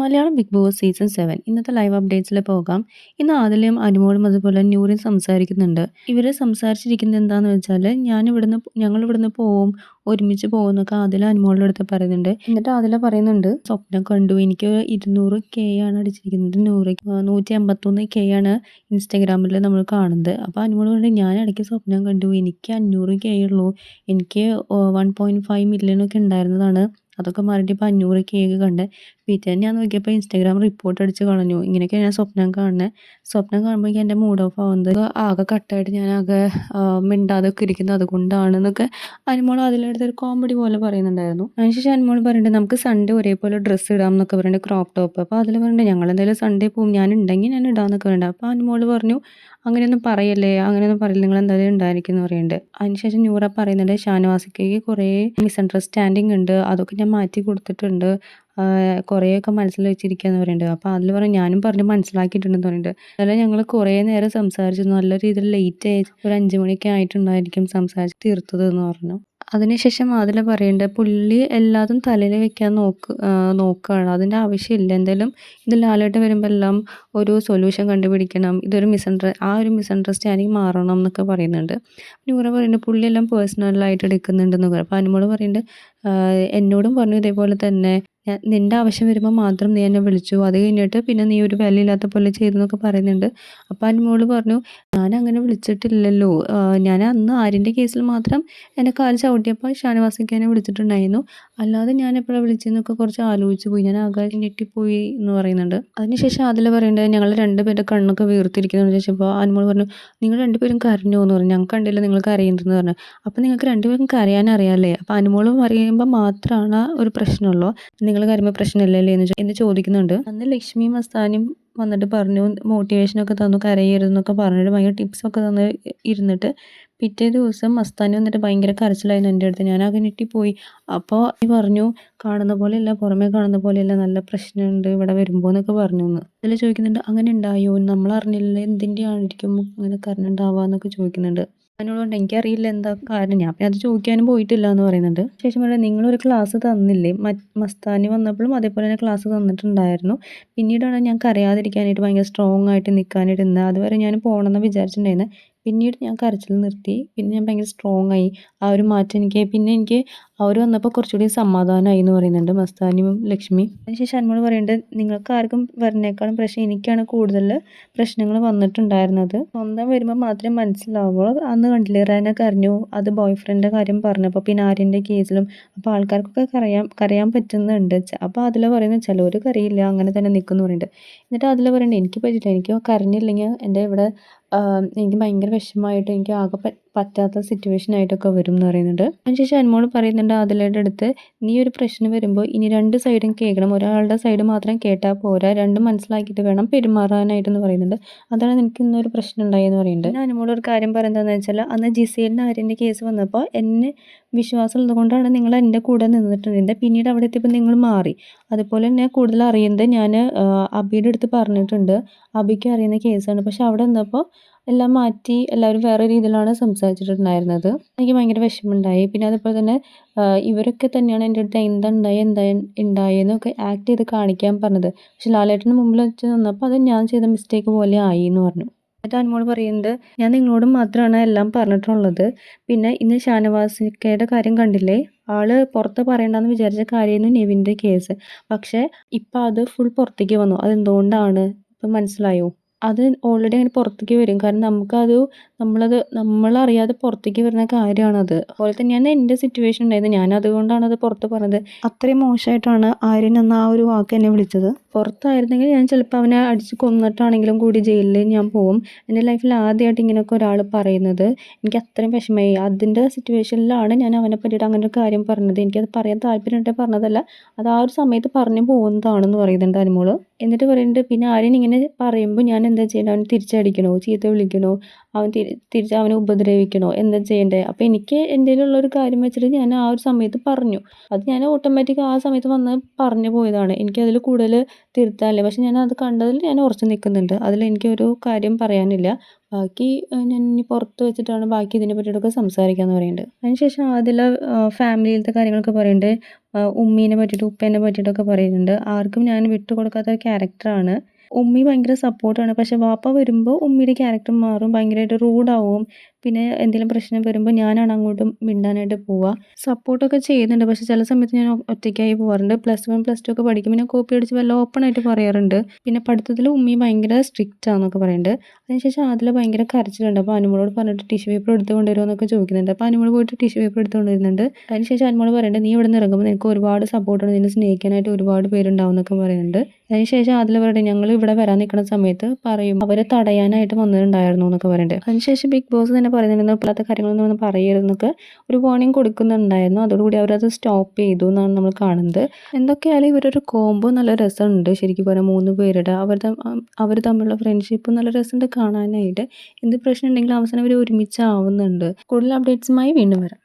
Malayalam big boss season 7 ഇന്നത്തെ live അപ്ഡേറ്റ്സിൽ പോകാം. ഇന്ന് ആദിലയും അനുമോളും അതുപോലെ നൂറും സംസാരിക്കുന്നുണ്ട്. ഇവര് സംസാരിച്ചിരിക്കുന്നത് എന്താന്ന് വെച്ചാൽ ഞങ്ങൾ ഇവിടുന്ന് പോവും, ഒരുമിച്ച് പോകുന്നൊക്കെ ആദില അനുമോളുടെ അടുത്ത് പറയുന്നുണ്ട്. എന്നിട്ട് ആദില പറയുന്നുണ്ട്, സ്വപ്നം കണ്ടു, എനിക്ക് 200K ആണ് അടിച്ചിരിക്കുന്നത്, 151K ആണ് ഇൻസ്റ്റാഗ്രാമിൽ നമ്മൾ കാണുന്നത്. അപ്പോൾ അനുമോൾ പറഞ്ഞു, ഞാൻ ഇടയ്ക്ക് സ്വപ്നം കണ്ടു, എനിക്ക് 500K ഉള്ളൂ, എനിക്ക് 1.5 മില്യൺ ഒക്കെ ഉണ്ടായിരുന്നതാണ്, അതൊക്കെ മാറിയിട്ട് ഇപ്പോൾ 500K കണ്ട്. പിറ്റേന്ന് ഞാൻ നോക്കിയപ്പോൾ ഇൻസ്റ്റാഗ്രാം റിപ്പോർട്ട് അടിച്ച് കളഞ്ഞു. ഇങ്ങനെയൊക്കെയാണ് ഞാൻ സ്വപ്നം കാണുന്നത്. സ്വപ്നം കാണുമ്പോൾ എൻ്റെ മൂഡ് ഓഫ് ആവുന്നത്, ആകെ കട്ടായിട്ട് ഞാൻ ആകെ മിണ്ടാതൊക്കെ ഇരിക്കുന്നത് അതുകൊണ്ടാണെന്നൊക്കെ അനുമോൾ അതിലെടുത്ത് ഒരു കോമഡി പോലെ പറയുന്നുണ്ടായിരുന്നു. അതിനുശേഷം അനുമോൾ പറയുന്നുണ്ട്, നമുക്ക് സൺഡേ ഒരേപോലെ ഡ്രസ്സ് ഇടാം എന്നൊക്കെ പറയുന്നുണ്ട്, ക്രോപ്പ് ടോപ്പ്. അപ്പോൾ അതിൽ പറയുന്നുണ്ട്, ഞങ്ങൾ എന്തായാലും സൺഡേ പോകും, ഞാൻ ഉണ്ടെങ്കിൽ ഞാൻ ഇടാമെന്നൊക്കെ പറയുന്നുണ്ട്. അപ്പോൾ അനുമോൾ പറഞ്ഞു, അങ്ങനെയൊന്നും പറയല്ലേ, അങ്ങനെയൊന്നും പറയില്ല, നിങ്ങൾ എന്തായാലും ഉണ്ടായിരിക്കും എന്ന് പറയുന്നുണ്ട്. അതിനുശേഷം നൂറ പറയുന്നുണ്ട്, ഷാനവാസിക്ക് കുറേ മിസ്അണ്ടർസ്റ്റാൻഡിങ് ഉണ്ട്, അതൊക്കെ ഞാൻ മാറ്റി കൊടുത്തിട്ടുണ്ട്, കുറേയൊക്കെ മനസ്സിൽ വെച്ചിരിക്കുകയെന്ന് പറയുന്നുണ്ട്. അപ്പോൾ അതിൽ പറഞ്ഞു, ഞാനും പറഞ്ഞ് മനസ്സിലാക്കിയിട്ടുണ്ടെന്ന് പറയുന്നുണ്ട്. അതുപോലെ ഞങ്ങൾ കുറേ നേരം സംസാരിച്ചു, നല്ല രീതിയിൽ ലേറ്റ് ആയി, ഒരു 5 മണിയൊക്കെ ആയിട്ടുണ്ടായിരിക്കും സംസാരിച്ച് തീർത്തത് എന്ന് പറഞ്ഞു. അതിനുശേഷം അതിൽ പറയുന്നുണ്ട്, പുള്ളി എല്ലാതും തലയിൽ വെക്കാൻ നോക്കുകയാണ്, അതിൻ്റെ ആവശ്യമില്ല, എന്തായാലും ഇത് ലാലേട്ടൻ വരുമ്പോൾ എല്ലാം ഒരു സൊല്യൂഷൻ കണ്ടുപിടിക്കണം, ആ ഒരു മിസ്അണ്ടർസ്റ്റാൻഡിങ് മാറണം എന്നൊക്കെ പറയുന്നുണ്ട്. നൂറ പറയുന്നുണ്ട്, പുള്ളിയെല്ലാം പേഴ്സണലായിട്ട് എടുക്കുന്നുണ്ടെന്ന് പറയും. അപ്പോൾ അനുമോൾ പറയുന്നുണ്ട്, എന്നോടും പറഞ്ഞു ഇതേപോലെ തന്നെ, നിൻ്റെ ആവശ്യം വരുമ്പോൾ മാത്രം നീ എന്നെ വിളിച്ചു, അത് കഴിഞ്ഞിട്ട് പിന്നെ നീ ഒരു വിലയില്ലാത്ത പോലെ ചെയ്തു എന്നൊക്കെ പറയുന്നുണ്ട്. അപ്പോൾ അനുമോൾ പറഞ്ഞു, ഞാൻ അങ്ങനെ വിളിച്ചിട്ടില്ലല്ലോ, ഞാൻ അന്ന് ആര്യൻ്റെ കേസിൽ മാത്രം എന്നെ കാല് ചവിട്ടിയപ്പോൾ ഷാനവാസിക്ക് എന്നെ വിളിച്ചിട്ടുണ്ടായിരുന്നു, അല്ലാതെ ഞാൻ എപ്പോഴാണ് വിളിച്ചതെന്നൊക്കെ കുറച്ച് ആലോചിച്ച് പോയി, ഞാൻ ആകെ ഞെട്ടിപ്പോയി എന്ന് പറയുന്നുണ്ട്. അതിനുശേഷം അതിൽ പറയുന്നുണ്ട്, ഞങ്ങൾ രണ്ടുപേരുടെ കണ്ണൊക്കെ വീർത്തിരിക്കുന്നതെന്ന് ചോദിച്ചപ്പോൾ അനുമോൾ പറഞ്ഞു, നിങ്ങൾ രണ്ടുപേരും കരഞ്ഞോ എന്ന് പറഞ്ഞു, ഞങ്ങൾക്ക് കണ്ടില്ല നിങ്ങൾ കരയുന്നതെന്ന് പറഞ്ഞു. അപ്പോൾ നിങ്ങൾക്ക് രണ്ടുപേരും കരയാനറിയാമല്ലേ, അപ്പോൾ അനുമോൾ പറയുമ്പോൾ മാത്രമാണ് ഒരു പ്രശ്നമുള്ളൂ, നിങ്ങൾ കരയുമ്പോൾ പ്രശ്നമില്ലല്ലേ എന്ന് ചോദിക്കുന്നുണ്ട്. അന്ന് ലക്ഷ്മിയും മസ്താനും വന്നിട്ട് പറഞ്ഞു, മോട്ടിവേഷനൊക്കെ തന്നു, കരയരുതെന്നൊക്കെ പറഞ്ഞിട്ട് ഭയങ്കര ടിപ്സൊക്കെ തന്ന് ഇരുന്നിട്ട് പിറ്റേ ദിവസം മസ്താനി വന്നിട്ട് ഭയങ്കര കരച്ചിലായിരുന്നു എൻ്റെ അടുത്ത്. ഞാനാകെ ഞെട്ടിപ്പോയി. അപ്പോൾ പറഞ്ഞു, കാണുന്ന പോലെയല്ല, പുറമേ കാണുന്ന പോലെയല്ല, നല്ല പ്രശ്നമുണ്ട് ഇവിടെ വരുമ്പോൾ എന്നൊക്കെ പറഞ്ഞു എന്ന്. അതിൽ ചോദിക്കുന്നുണ്ട്, അങ്ങനെ ഉണ്ടായോ, നമ്മൾ അറിഞ്ഞില്ല, എന്തിൻ്റെ ആയിരിക്കും അങ്ങനെ കരഞ്ഞുണ്ടാവുക എന്നൊക്കെ ചോദിക്കുന്നുണ്ട്. അതിനോടുകൊണ്ട് എനിക്കറിയില്ല എന്താ കാരണം, ഞാൻ പിന്നെ അത് ചോദിക്കാനും പോയിട്ടില്ല എന്ന് പറയുന്നുണ്ട്. ശേഷം പറയാം, നിങ്ങളൊരു ക്ലാസ് തന്നില്ലേ, മസ്താനി വന്നപ്പോഴും അതേപോലെ തന്നെ ക്ലാസ് തന്നിട്ടുണ്ടായിരുന്നു, പിന്നീടാണ് ഞാൻ കരയാതിരിക്കാനായിട്ട് ഭയങ്കര സ്ട്രോങ് ആയിട്ട് നിൽക്കാനായിട്ട് ഇരുന്നത്, അതുവരെ ഞാൻ പോകണമെന്ന് വിചാരിച്ചിട്ടുണ്ടായിരുന്നു, പിന്നീട് ഞാൻ കരച്ചിൽ നിർത്തി, പിന്നെ ഞാൻ ഭയങ്കര സ്ട്രോങ് ആയി, ആ ഒരു മാറ്റം എനിക്ക് അവർ വന്നപ്പോൾ കുറച്ചുകൂടി സമാധാനമായി എന്ന് പറയുന്നുണ്ട് മസ്താനിയും ലക്ഷ്മി. അതിനുശേഷം അനുമോൾ പറയുന്നുണ്ട്, നിങ്ങൾക്ക് ആർക്കും വരുന്നേക്കാളും പ്രശ്നം എനിക്കാണ് കൂടുതൽ പ്രശ്നങ്ങൾ വന്നിട്ടുണ്ടായിരുന്നത്, സ്വന്തം വരുമ്പോൾ മാത്രമേ മനസ്സിലാവുള്ളൂ, അന്ന് കണ്ടില്ലേ റെന കരഞ്ഞു, അത് ബോയ് ഫ്രണ്ടിൻ്റെ കാര്യം പറഞ്ഞപ്പോൾ, പിന്നെ ആര്യൻ്റെ കേസിലും, അപ്പോൾ ആൾക്കാർക്കൊക്കെ കരയാൻ പറ്റുന്നുണ്ട്. അപ്പോൾ അതിൽ പറയുന്നത്, ചിലവർ കരയില്ല, അങ്ങനെ തന്നെ നിൽക്കുമെന്ന് പറയുന്നുണ്ട്. എന്നിട്ട് അതിൽ പറയുന്നുണ്ട്, എനിക്ക് പറ്റില്ല, എനിക്ക് കരഞ്ഞില്ലെങ്കിൽ എൻ്റെ ഇവിടെ എനിക്ക് ഭയങ്കര വിഷമമായിട്ട്, എനിക്ക് ആകെ പറ്റാത്ത സിറ്റുവേഷൻ ആയിട്ടൊക്കെ വരും എന്ന് പറയുന്നുണ്ട്. അതിനുശേഷം അനുമോൾ പറയുന്നുണ്ട് അതിലയുടെ അടുത്ത്, നീ ഒരു പ്രശ്നം വരുമ്പോൾ ഇനി 2 സൈഡും കേൾക്കണം, ഒരാളുടെ സൈഡ് മാത്രം കേട്ടാൽ പോരാ, രണ്ടും മനസ്സിലാക്കിയിട്ട് വേണം പെരുമാറാനായിട്ടെന്ന് പറയുന്നുണ്ട്. അതാണ് എനിക്ക് ഇന്നൊരു പ്രശ്നം ഉണ്ടായെന്ന് പറയുന്നുണ്ട്. പിന്നെ അനുമോൾ ഒരു കാര്യം പറയുന്നതെന്ന് വെച്ചാൽ, അന്ന് ജിസേലിന് ആര്യൻ്റെ കേസ് വന്നപ്പോൾ എന്നെ വിശ്വാസം ഉള്ളതുകൊണ്ടാണ് നിങ്ങൾ എൻ്റെ കൂടെ നിന്നിട്ടുണ്ടായിരുന്നത്, പിന്നീട് അവിടെ എത്തിയപ്പോൾ നിങ്ങൾ മാറി. അതുപോലെ തന്നെ കൂടുതൽ അറിയുന്നത് ഞാൻ അബിയുടെ അടുത്ത് പറഞ്ഞിട്ടുണ്ട്, അബിക്ക് അറിയുന്ന കേസാണ്, പക്ഷെ അവിടെ നിന്നപ്പോൾ എല്ലാം മാറ്റി, എല്ലാവരും വേറെ രീതിയിലാണ് സംസാരിച്ചിട്ടുണ്ടായിരുന്നത്. എനിക്ക് ഭയങ്കര വിഷമമുണ്ടായി. പിന്നെ അതുപോലെ തന്നെ ഇവരൊക്കെ തന്നെയാണ് എൻ്റെ അടുത്ത് എന്താ ഉണ്ടായെന്നൊക്കെ ആക്ട് ചെയ്ത് കാണിക്കാൻ പറഞ്ഞത്, പക്ഷെ ലാലേട്ടന് മുമ്പിൽ വെച്ച് നിന്നപ്പോൾ അത് ഞാൻ ചെയ്ത മിസ്റ്റേക്ക് പോലെ ആയി എന്ന് പറഞ്ഞു. എന്നിട്ട് അനുമോൾ പറയുന്നത്, ഞാൻ നിങ്ങളോട് മാത്രമാണ് എല്ലാം പറഞ്ഞിട്ടുള്ളത്, പിന്നെ ഇന്ന് ഷാനവാസിക്കയുടെ കാര്യം കണ്ടില്ലേ, ആള് പുറത്ത് പറയണ്ടെന്ന് വിചാരിച്ച കാര്യമായിരുന്നു നെവിൻ്റെ കേസ്, പക്ഷേ ഇപ്പം അത് ഫുൾ പുറത്തേക്ക് വന്നു, അതെന്തുകൊണ്ടാണ് ഇപ്പം മനസ്സിലായോ, അത് ഓൾറെഡി അങ്ങനെ പുറത്തേക്ക് വരും, കാരണം നമ്മളറിയാതെ പുറത്തേക്ക് വരുന്ന കാര്യമാണത്. അതുപോലെ തന്നെയാണ് എൻ്റെ സിറ്റുവേഷൻ ഉണ്ടായത്, ഞാൻ അതുകൊണ്ടാണ് അത് പുറത്ത് പറഞ്ഞത്, അത്രയും മോശമായിട്ടാണ് ആര്യൻ എന്ന ആ ഒരു വാക്ക് എന്നെ വിളിച്ചത്. പുറത്തായിരുന്നെങ്കിൽ ഞാൻ ചിലപ്പോൾ അവനെ അടിച്ച് കൊന്നിട്ടാണെങ്കിലും കൂടി ജയിലിൽ ഞാൻ പോകും. എൻ്റെ ലൈഫിൽ ആദ്യമായിട്ട് ഇങ്ങനെയൊക്കെ ഒരാൾ പറയുന്നത് എനിക്ക് അത്രയും വിഷമമായി. അതിൻ്റെ സിറ്റുവേഷനിലാണ് ഞാൻ അവനെ പറ്റിയിട്ട് അങ്ങനെ ഒരു കാര്യം പറഞ്ഞത്, എനിക്കത് പറയാൻ താല്പര്യമായിട്ട് പറഞ്ഞതല്ല, അത് ആ ഒരു സമയത്ത് പറഞ്ഞു പോകുന്നതാണെന്ന് പറയുന്നുണ്ട് അനുമോൾ. എന്നിട്ട് പറയുന്നുണ്ട്, പിന്നെ ആര്യൻ ഇങ്ങനെ പറയുമ്പോൾ ഞാൻ എന്താ ചെയ്യണം, അവന് തിരിച്ചടിക്കണോ, ചീത്ത വിളിക്കണോ, അവൻ തിരിച്ച് അവനെ ഉപദ്രവിക്കണോ എന്താ ചെയ്യണ്ടേ? അപ്പോൾ എനിക്ക് എൻ്റേലുള്ളൊരു കാര്യം വെച്ചിട്ട് ഞാൻ ആ ഒരു സമയത്ത് പറഞ്ഞു. അത് ഞാൻ ഓട്ടോമാറ്റിക് ആ സമയത്ത് വന്ന് പറഞ്ഞു പോയതാണ്. എനിക്കതിൽ കൂടുതൽ തിരുത്താനില്ല. പക്ഷെ ഞാൻ അത് കണ്ടതിൽ ഞാൻ ഉറച്ചു നിൽക്കുന്നുണ്ട്. അതിലെനിക്കൊരു കാര്യം പറയാനില്ല. ബാക്കി ഞാൻ ഇനി പുറത്ത് വെച്ചിട്ടാണ് ബാക്കി ഇതിനെ പറ്റിയിട്ടൊക്കെ സംസാരിക്കാമെന്ന് പറയുന്നുണ്ട്. അതിനുശേഷം അതിൽ ഫാമിലിയിലത്തെ കാര്യങ്ങളൊക്കെ പറയുന്നുണ്ട്. ഉമ്മീനെ പറ്റിയിട്ട് ഉപ്പേനെ പറ്റിയിട്ടൊക്കെ പറയുന്നുണ്ട്. ആർക്കും ഞാൻ വിട്ടുകൊടുക്കാത്ത ഒരു ക്യാരക്ടറാണ്. ഉമ്മി ഭയങ്കര സപ്പോർട്ടാണ്. പക്ഷെ വാപ്പ വരുമ്പോൾ ഉമ്മിയുടെ ക്യാരക്ടർ മാറും. ഭയങ്കരമായിട്ട് റൂഡാവും. പിന്നെ എന്തെങ്കിലും പ്രശ്നം വരുമ്പോൾ ഞാനാണ് അങ്ങോട്ട് മിണ്ടാനായിട്ട് പോവുക. സപ്പോർട്ടൊക്കെ ചെയ്യുന്നുണ്ട്. പക്ഷെ ചില സമയത്ത് ഞാൻ ഒറ്റയ്ക്കായി പോകാറുണ്ട്. +1 +2 ഒക്കെ പഠിക്കുമ്പോൾ ഞാൻ കോപ്പി അടിച്ച് വല്ല ഓപ്പണായിട്ട് പറയാറുണ്ട്. പിന്നെ പഠിത്തത്തിൽ ഉമ്മി ഭയങ്കര സ്ട്രിക്റ്റാന്നൊക്കെ പറയുന്നുണ്ട്. അതിനുശേഷം ആദില ഭയങ്കര കരച്ചിലുണ്ട്. അപ്പോൾ അനുമോളോട് പറഞ്ഞിട്ട് ടിഷ്യൂ പേപ്പർ എടുത്ത് കൊണ്ടുവരുമോ എന്നൊക്കെ ചോദിക്കുന്നുണ്ട്. അപ്പോൾ അനുമോൾ പോയിട്ട് ടിഷ്യൂ പേപ്പർ എടുത്ത് കൊണ്ടുവരുന്നുണ്ട്. അതിനുശേഷം അനുമോൾ പറയുന്നുണ്ട്, നീ ഇവിടെ നിന്ന് ഇറങ്ങുമ്പോൾ നിനക്ക് ഒരുപാട് സപ്പോർട്ടാണ്, നിന്നെ സ്നേഹിക്കാനായിട്ട് ഒരുപാട് പേരുണ്ടാവും എന്നൊക്കെ പറയുന്നുണ്ട്. അതിനുശേഷം ആദില പറയുന്നത്, ഞങ്ങൾ ഇവിടെ വരാൻ നിൽക്കുന്ന സമയത്ത് പറയും അവരെ തടയാനായിട്ട് വന്നിട്ടുണ്ടായിരുന്നു എന്നൊക്കെ പറയുന്നുണ്ട്. അതിനുശേഷം ബിഗ് ബോസ് തന്നെ പറയുന്നുണ്ടായിരുന്നു ഇപ്പോഴത്തെ കാര്യങ്ങളൊന്നും ഒന്നും പറയരുതെന്നൊക്കെ ഒരു വാർണിംഗ് കൊടുക്കുന്നുണ്ടായിരുന്നു. അതോടുകൂടി അവരത് സ്റ്റോപ്പ് ചെയ്തു എന്നാണ് നമ്മൾ കാണുന്നത്. എന്തൊക്കെയായാലും ഇവരൊരു കോംബോ നല്ല രസമുണ്ട്. ശരിക്കും പറഞ്ഞാൽ 3 പേരുടെ അവർ തമ്മിലുള്ള ഫ്രണ്ട്ഷിപ്പ് നല്ല രസമുണ്ട് കാണാനായിട്ട്. എന്ത് പ്രശ്നം ഉണ്ടെങ്കിലും അവസാനം അവർ ഒരുമിച്ചാവുന്നുണ്ട്. കൂടുതൽ അപ്ഡേറ്റ്സുമായി വീണ്ടും വരാം.